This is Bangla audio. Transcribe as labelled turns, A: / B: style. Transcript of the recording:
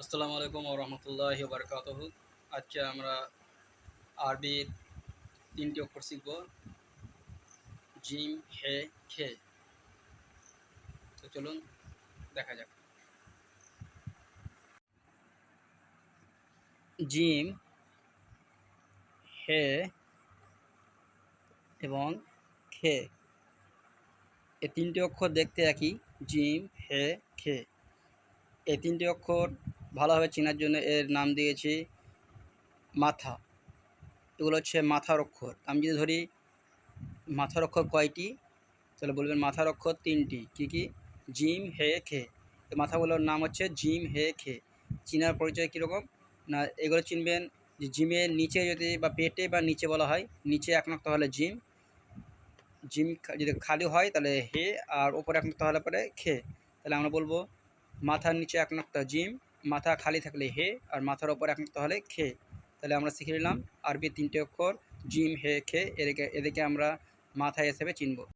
A: আসসালামু আলাইকুম ওয়া রাহমাতুল্লাহি ওয়া বারাকাতুহু। আজকে আমরা আরবির ৩টি অক্ষর শিখব। জিম, হে, খে। তো চলুন দেখা যাক। জিম, হে এবং খে। এই ৩টি অক্ষর দেখতে একই। জিম, হে, খে। এই ৩টি অক্ষর ভালোভাবে চেনার জন্য এর নাম দিয়েছি মাথা। এগুলো হচ্ছে মাথার অক্ষর। আমি যদি ধরি মাথার অক্ষর কয়টি, তাহলে বলবেন মাথার অক্ষর ৩টি। কী কী? জিম, হে, খে। এই মাথাগুলোর নাম হচ্ছে জিম, হে, খে। চিনার পরিচয় কীরকম? না, এগুলো চিনবেন যে জিমের নিচে যদি বা পেটে বা নিচে বলা হয়, নিচে এক নক্তা হলে জিম, জিম যদি খালি হয় তাহলে হে, আর ওপরে এক নক্তা হলে পরে খে। তাহলে আমরা বলবো মাথার নিচে এক নক্তা জিম, মাথা খালি থাকলে হে, আর মাথার ওপর এক নক্তা হলে খে। তাহলে আমরা শিখে নিলাম আরবি ৩টে অক্ষর জিম, হে, খে। এদেরকে আমরা মাথা হিসেবে চিনব।